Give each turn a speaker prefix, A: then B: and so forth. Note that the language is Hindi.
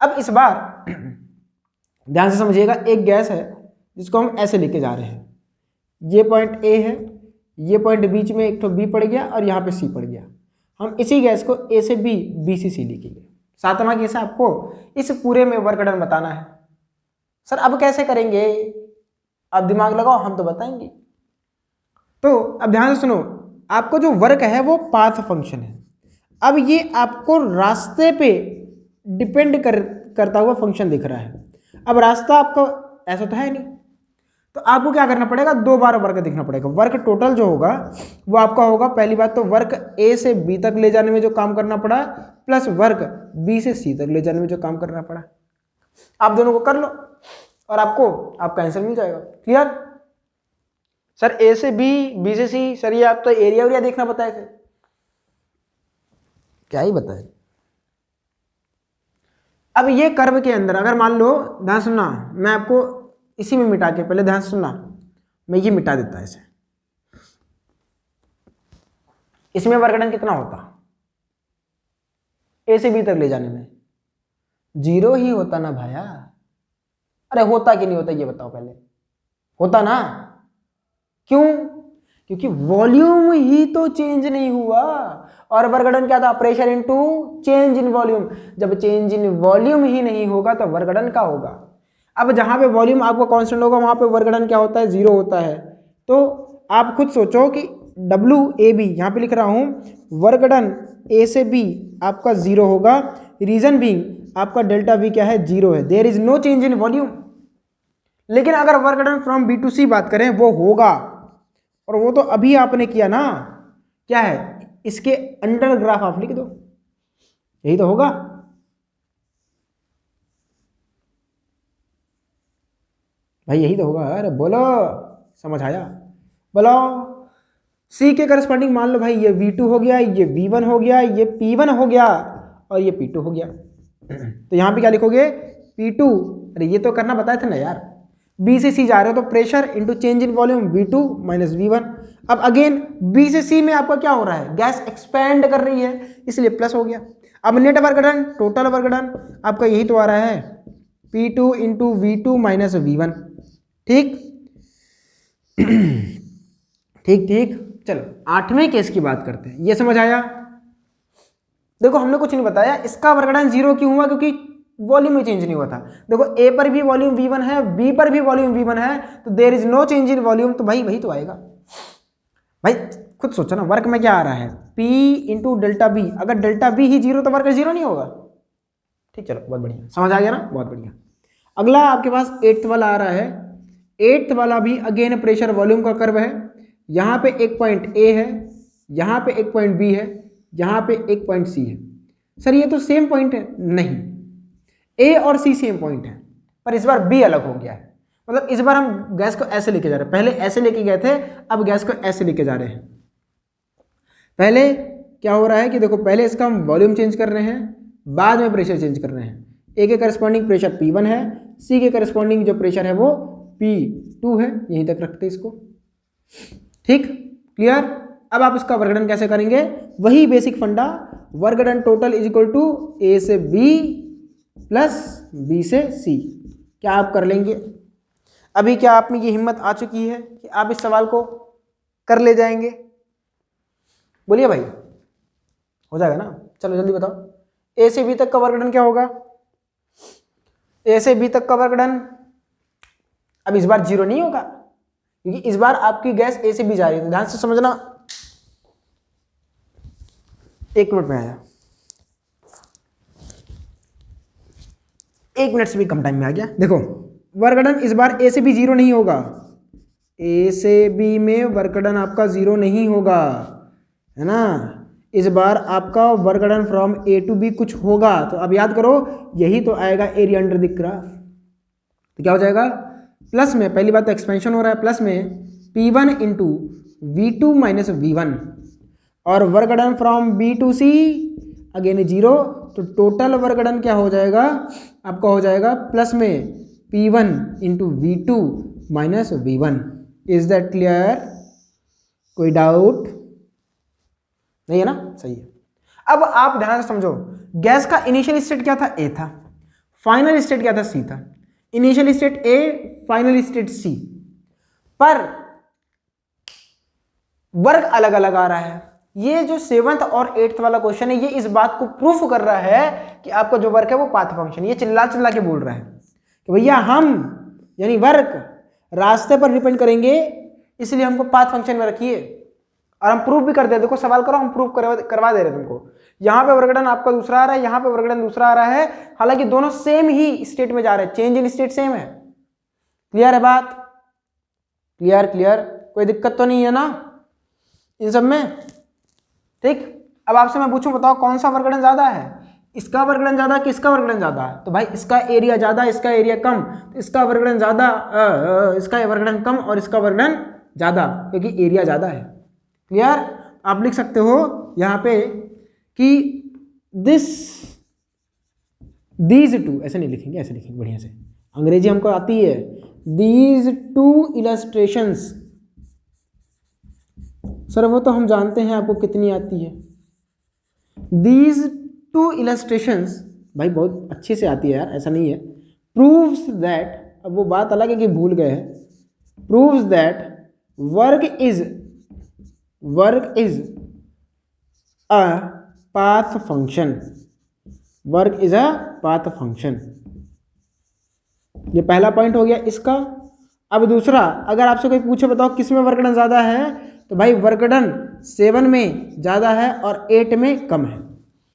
A: अब इस बार ध्यान से समझिएगा, एक गैस है जिसको हम ऐसे लेके जा रहे हैं, ये पॉइंट ए है, ये पॉइंट बीच में एक तो बी पड़ गया और यहाँ पे सी पड़ गया। हम इसी गैस को ए से बी, बी से सी लिखेंगे। सातवां केस है, आपको इस पूरे में वर्क डन बताना है। सर अब कैसे करेंगे, अब दिमाग लगाओ, हम तो बताएंगे। तो अब ध्यान से सुनो, आपको जो वर्क है वो पाथ फंक्शन है। अब ये आपको रास्ते पे डिपेंड करता हुआ फंक्शन दिख रहा है। अब रास्ता आपको ऐसा तो है नहीं, तो आपको क्या करना पड़ेगा, 2 बार वर्क देखना पड़ेगा। वर्क टोटल जो होगा वो आपका होगा, पहली बात तो वर्क ए से बी तक ले जाने में जो काम करना पड़ा, प्लस वर्क बी से सी तक ले जाने में जो काम करना पड़ा। आप दोनों को कर लो और आपको आपका आंसर मिल जाएगा। क्लियर? सर ए से बी, बी से सी, सर ये आप तो एरिया उरिया देखना बताए थे, क्या ही बताए। अब ये कर्व के अंदर अगर मान लो, ध्यान सुनना, मैं आपको इसी में मिटा के, पहले ध्यान सुनना, मैं ये मिटा देता है इसे। इसमें वर्क डन कितना होता, ए से बी तक ले जाने में 0 ही होता ना भाया। अरे होता कि नहीं होता ये बताओ पहले, होता ना? क्यों? क्योंकि वॉल्यूम ही तो चेंज नहीं हुआ, और वर्क डन क्या था, pressure into change in volume. जब चेंज इन वॉल्यूम ही नहीं होगा तो वर्क डन क्या होगा। अब जहां पे वॉल्यूम आपका कांस्टेंट होगा वहां पे वर्क डन क्या होता है, 0 होता है। तो आप खुद सोचो कि डब्ल्यू ए बी, यहाँ पे लिख रहा हूं वर्क डन ए से बी आपका 0 होगा, रीजन बीइंग आपका डेल्टा वी क्या है, 0 है, there is no change in volume. लेकिन अगर work done from B to C बात करें वो होगा, और वो तो अभी आपने किया ना, क्या है, इसके अंडर ग्राफ आप लिख दो, यही तो होगा। भाई यही तो होगा। अरे बोलो, समझ आया? बोलो। सी के करस्पॉन्डिंग मान लो भाई, ये V2 हो गया, ये V1 हो गया, ये P1 हो गया और ये P2 हो गया। तो यहां पे क्या लिखोगे, P2। अरे ये तो करना बताया था ना यार, B से C जा रहे हो तो pressure into change in volume V2 minus V1। अब अगेन B से C में आपका क्या हो रहा है, गैस एक्सपैंड कर रही है, इसलिए प्लस हो गया। अब net work done, total work done आपका यही तो आ रहा है, P2 into V2 minus V1। ठीक ठीक ठीक। चलो 8वें केस की बात करते हैं, ये समझ आया? देखो हमने कुछ नहीं बताया, इसका वर्क डन 0 क्यों हुआ, क्योंकि वॉल्यूम में चेंज नहीं हुआ था। देखो ए पर भी वॉल्यूम V1 है, बी पर भी वॉल्यूम V1 है, तो there is no change in volume, तो भाई वही तो आएगा। भाई खुद सोचो ना, वर्क में क्या आ रहा है, P इंटू डेल्टा बी। अगर डेल्टा बी ही 0 तो वर्क 0 नहीं होगा। ठीक, चलो बहुत बढ़िया, समझ आ गया ना, बहुत बढ़िया। अगला आपके पास 8th वाला आ रहा है। 8th वाला भी अगेन प्रेशर वॉल्यूम का कर्व है। यहाँ पे एक पॉइंट ए है, यहाँ पे एक पॉइंट बी है, यहाँ पे एक पॉइंट सी है। सर ये तो सेम पॉइंट है, नहीं, ए और सी सेम पॉइंट है, पर इस बार बी अलग हो गया है। मतलब इस बार हम गैस को ऐसे लेके जा रहे हैं, पहले ऐसे लेके गए थे, अब गैस को ऐसे लेके जा रहे हैं। पहले क्या हो रहा है कि देखो, पहले इसका हम वॉल्यूम चेंज कर रहे हैं, बाद में प्रेशर चेंज कर रहे हैं। ए के करस्पॉन्डिंग प्रेशर P1 है, सी के करस्पॉन्डिंग जो प्रेशर है वो P2 है, यहीं तक रखते इसको। ठीक, क्लियर? अब आप इसका वर्क डन कैसे करेंगे, वही basic funda, work done total is equal to A से बी प्लस बी से सी। क्या आप कर लेंगे? अभी क्या आप में ये हिम्मत आ चुकी है कि आप इस सवाल को कर ले जाएंगे? बोलिए भाई, हो जाएगा ना? चलो जल्दी बताओ, ए से बी तक का वर्क डन क्या होगा? ए से बी तक का वर्क डन अब इस बार 0 नहीं होगा, क्योंकि इस बार आपकी गैस ए से बी जा रही है। ध्यान से समझना, 1 मिनट में आया, 1 मिनट से भी कम टाइम में आ गया। देखो वर्क डन इस बार ए से बी 0 नहीं होगा, ए से बी में वर्क डन आपका 0 नहीं होगा, है ना। इस बार आपका work done from A to B कुछ होगा। तो अब याद करो, यही तो आएगा एरिया अंडर द ग्राफ। तो क्या हो जाएगा, प्लस में, पहली बात तो एक्सपेंशन हो रहा है, प्लस में P1 into V2 minus V1, और work done from B to C again 0, तो टोटल वर्क डन क्या हो जाएगा आपका, हो जाएगा प्लस में P1 into V2 minus V1। Is that clear? कोई डाउट नहीं है ना? सही है। अब आप ध्यान से समझो, गैस का इनिशियल स्टेट क्या था, ए था, फाइनल स्टेट क्या था, सी था। Initial state A, final state सी, पर वर्क अलग अलग आ रहा है। ये जो 7th और 8th वाला क्वेश्चन है, ये इस बात को प्रूफ कर रहा है कि आपका जो वर्क है वो पाथ फंक्शन। ये चिल्ला चिल्ला के बोल रहा है कि भैया हम यानी वर्क रास्ते पर डिपेंड करेंगे, इसलिए हमको पाथ फंक्शन में रखिए। और हम प्रूफ भी कर दे, देखो सवाल करो, हम प्रूफ करवा दे रहे हैं तुमको। यहाँ पे वर्कडन आपका दूसरा आ रहा है, यहाँ पे वर्कडन दूसरा आ रहा है, हालांकि दोनों सेम ही स्टेट में जा रहे हैं, चेंज इन स्टेट सेम है। क्लियर है बात? क्लियर क्लियर, कोई दिक्कत तो नहीं है ना इन सब में? ठीक, अब आपसे मैं पूछूं, बताओ कौन सा वर्कडन ज्यादा है, इसका वर्कडन ज्यादा कि इसका वर्कडन ज्यादा? तो भाई इसका एरिया ज्यादा, इसका एरिया कम, तो इसका वर्कडन ज्यादा, इसका वर्कडन कम और इसका वर्कडन ज्यादा, क्योंकि एरिया ज्यादा है। क्लियर? आप लिख सकते हो यहाँ पे कि दीज टू, ऐसे नहीं लिखेंगे, ऐसे लिखेंगे बढ़िया से, अंग्रेजी हमको आती है। दीज टू इलस्ट्रेशंस, सर वो तो हम जानते हैं आपको कितनी आती है। दीज टू इलस्ट्रेशंस, भाई बहुत अच्छे से आती है यार, ऐसा नहीं है। प्रूव्स दैट, अब वो बात अलग है कि भूल गए हैं। Proves that work is a path function, work is a path function. ये पहला पॉइंट हो गया इसका। अब दूसरा, अगर आपसे कोई पूछे बताओ किस में वर्कडन ज्यादा है, तो भाई वर्कडन 7 में ज्यादा है और 8 में कम है।